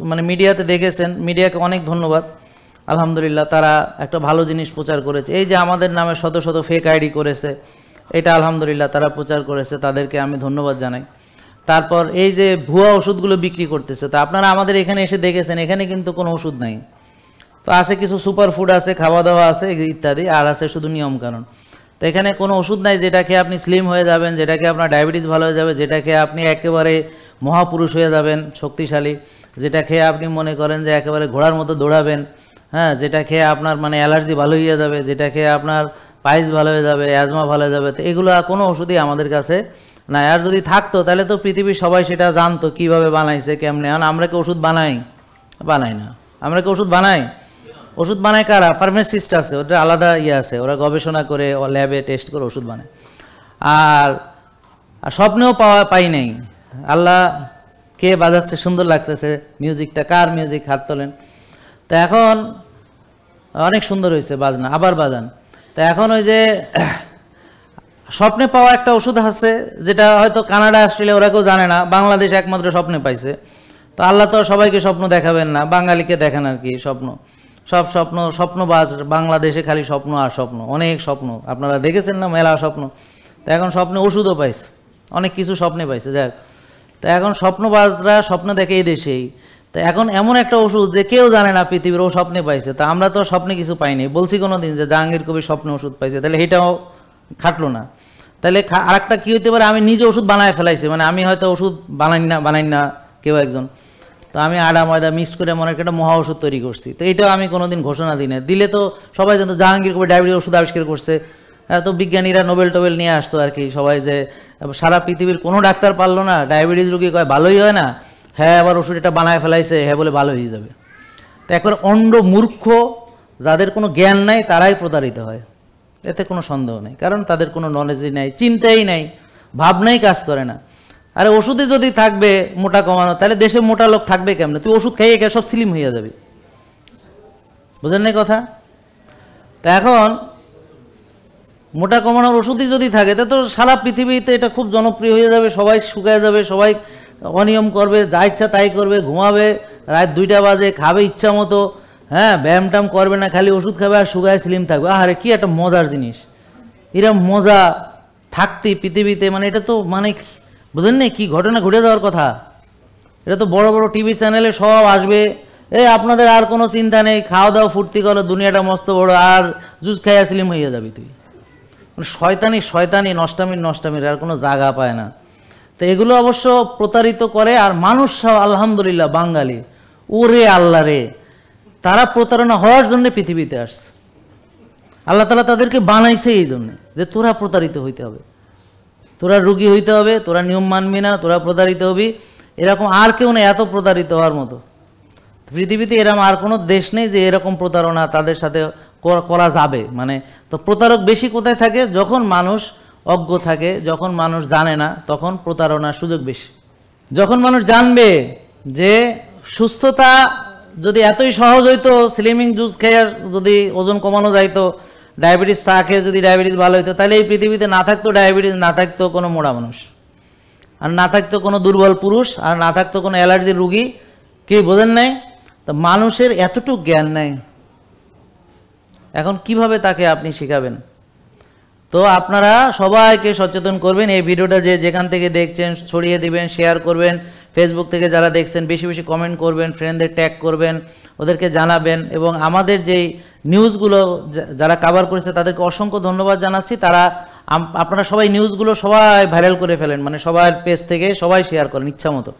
মানে মিডিয়াতে দেখেছেন, মিডিয়াকে অনেক ধন্যবাদ। আলহামদুলিল্লাহ তারা একটা ভালো জিনিস প্রচার করেছে। এই যে আমাদের নামে শত শত ফেক আইডি করেছে, এটা আলহামদুলিল্লাহ তারা প্রচার করেছে, তাদেরকে আমি ধন্যবাদ জানাই। তারপর এই যে ভুয়া ওষুধগুলো বিক্রি করতেছে, তো আপনারা আমাদের এখানে এসে দেখেছেন, এখানে কিন্তু কোনো ওষুধ নাই। তো আছে কিছু সুপার ফুড আছে, খাওয়া দাওয়া আছে ইত্যাদি, আর আছে শুধু নিয়মকানুন। তো এখানে কোনো ওষুধ নাই যেটা খেয়ে আপনি স্লিম হয়ে যাবেন, যেটা খেয়ে আপনার ডায়াবেটিস ভালো হয়ে যাবে, যেটা খেয়ে আপনি একেবারে মহাপুরুষ হয়ে যাবেন, শক্তিশালী, যেটা খেয়ে আপনি মনে করেন যে একেবারে ঘোড়ার মতো দৌড়াবেন, হ্যাঁ, যেটা খেয়ে আপনার মানে অ্যালার্জি ভালো হয়ে যাবে, যেটা খেয়ে আপনার পাইলস ভালো হয়ে যাবে, অ্যাজমা ভালো হয়ে যাবে। তো এগুলো কোনো ওষুধই আমাদের কাছে না। আর যদি থাকতো তাহলে তো পৃথিবীর সবাই সেটা জানতো কীভাবে বানাইছে, কেমনে। এখন আমরা কি ওষুধ বানাই? বানাই না। আমরা কি ওষুধ বানাই? ওষুধ বানায় কারা? ফার্মাসিস্ট আছে, ওটা আলাদা আছে, ওরা গবেষণা করে ল্যাবে টেস্ট করে ওষুধ বানায়। আর স্বপ্নেও পাই নাই। আল্লাহ কে বাজাচ্ছে, সুন্দর লাগতেছে মিউজিকটা, কার মিউজিক? হাত তোলেন। তো এখন অনেক সুন্দর হয়েছে বাজনা, আবার বাজান। তো এখন ওই যে স্বপ্নে পাওয়া একটা ওষুধ আছে, যেটা হয়তো কানাডা অস্ট্রেলিয়া ওরা কেউ জানে না, বাংলাদেশ একমাত্র স্বপ্নে পাইছে। তো আল্লাহ তো সবাইকে স্বপ্ন দেখাবেন না, বাঙালিকে দেখেন আর কি স্বপ্ন। সব স্বপ্নবাজ, বাংলাদেশে খালি স্বপ্ন আর স্বপ্ন, অনেক স্বপ্ন আপনারা দেখেছেন না, মেলা স্বপ্ন। তো এখন স্বপ্নে ওষুধও পাইছে, অনেক কিছু স্বপ্নে পাইছে। যাক, তো এখন স্বপ্নবাজরা স্বপ্ন দেখে এই দেশেই। তো এখন এমন একটা ওষুধ যে কেউ জানে না পৃথিবীর, ও স্বপ্নে পাইছে। তা আমরা তো স্বপ্নে কিছু পাইনি। বলছি কোনো দিন যে জাহাঙ্গীর কবির স্বপ্নে ওষুধ পাইছে, তাহলে এটাও খাটলো না। তাহলে আরেকটা কী হইতে পারে, আমি নিজে ওষুধ বানায় ফেলাইছি, মানে আমি হয়তো ওষুধ বানাই না কেউ একজন, তো আমি আডা ময়দা মিক্সড করে মনে একটা মহা ওষুধ তৈরি করছি। তো এটাও আমি কোনোদিন ঘোষণা দিই না। দিলে তো সবাই জানতো জাহাঙ্গীর কবির ডায়াবেটিস ওষুধ আবিষ্কার করছে, তো বিজ্ঞানীরা নোবেল টোবেল নিয়ে আসতো আর কি সবাই, যে সারা পৃথিবীর কোনো ডাক্তার পারলো না, ডায়াবেটিস রোগী কয় ভালোই হয় না, হ্যাঁ আবার ওষুধ এটা বানায় ফেলাইছে, হ্যাঁ বলে ভালো হয়ে যাবে। তো একবার অন্ধ মূর্খ যাদের কোনো জ্ঞান নাই তারাই প্রতারিত হয়, এতে কোনো সন্দেহ নেই। কারণ তাদের কোনো নলেজই নাই, চিন্তাই নাই, ভাবনাই কাজ করে না। আরে ওষুধে যদি থাকবে মোটা কমানো, তাহলে দেশে মোটা লোক থাকবে কেমনে? তুই ওষুধ খাইয়ে খেয়ে সব স্লিম হয়ে যাবে, বুঝেন নাই কথা? তা এখন মোটা কমানোর ওষুধই যদি থাকে, তা তো সারা পৃথিবীতে এটা খুব জনপ্রিয় হয়ে যাবে, সবাই শুকায় যাবে, সবাই অনিয়ম করবে, যা ইচ্ছা তাই করবে, ঘুমাবে রাত 2টা বাজে, খাবে ইচ্ছা মতো, হ্যাঁ, ব্যায়াম ট্যাম করবে না, খালি ওষুধ খাবে আর শুকায় স্লিম থাকবে। আরে কি একটা মজার জিনিস, এরকম মজা থাকতে পৃথিবীতে, মানে এটা তো মানে বুঝেন না কি ঘটনা ঘটে যাওয়ার কথা। এটা তো বড় বড় টিভি চ্যানেলে সব আসবে, আপনাদের আর কোনো চিন্তা নেই, খাওয়া দাওয়া ফুর্তি করো, দুনিয়াটা মস্ত বড়, আর জুস খাইয়া স্লিম হইয়া যাবি তুই। মানে শয়তানি নষ্টামির আর কোনো জায়গা পায় না। তো এগুলো অবশ্য প্রতারিত করে। আর মানুষ সব আলহামদুলিল্লাহ বাঙালি, ওরে আল্লাহ রে, তারা প্রতারণা হওয়ার জন্য পৃথিবীতে আসছে। আল্লাহ তাআলা তাদেরকে বানাইছে এই জন্যে যে তোরা প্রতারিত হইতে হবে, তোরা রুগী হইতে হবে, তোরা নিয়ম মানবি না, তোরা প্রতারিত হবি। এরকম আর কেউ নেই এত প্রতারিত হওয়ার মতো পৃথিবীতে। এরকম আর কোনো দেশ নেই যে এরকম প্রতারণা তাদের সাথে করা যাবে। মানে তো প্রতারক বেশি কোথায় থাকে? যখন মানুষ অজ্ঞ থাকে, যখন মানুষ জানে না, তখন প্রতারণার সুযোগ বেশি। যখন মানুষ জানবে যে সুস্থতা যদি এতই সহজ হইতো, স্লিমিং জুস খেয়ে যদি ওজন কমানো যাইতো, ডায়াবেটিস চা খেয়ে যদি ডায়াবেটিস ভালো হইতো, তাহলে এই পৃথিবীতে না থাকতো ডায়াবেটিস, না থাকতো কোনো মোড়া মানুষ, আর না থাকতো কোনো দুর্বল পুরুষ, আর না থাকতো কোনো অ্যালার্জির রুগী। কি বোঝেন নাই? তো মানুষের এতটুকু জ্ঞান নাই, এখন কিভাবে তাকে আপনি শেখাবেন? তো আপনারা সবাইকে সচেতন করবেন। এই ভিডিওটা যে যেখান থেকে দেখছেন ছড়িয়ে দিবেন, শেয়ার করবেন। ফেসবুক থেকে যারা দেখছেন বেশি বেশি কমেন্ট করবেন, ফ্রেন্ডদের ট্যাগ করবেন, ওদেরকে জানাবেন। এবং আমাদের যেই নিউজগুলো যারা কভার করেছে তাদেরকে অসংখ্য ধন্যবাদ জানাচ্ছি। আপনারা সবাই নিউজগুলো সবাই ভাইরাল করে ফেলেন, মানে সবার পেজ থেকে সবাই শেয়ার করেন ইচ্ছা মতো।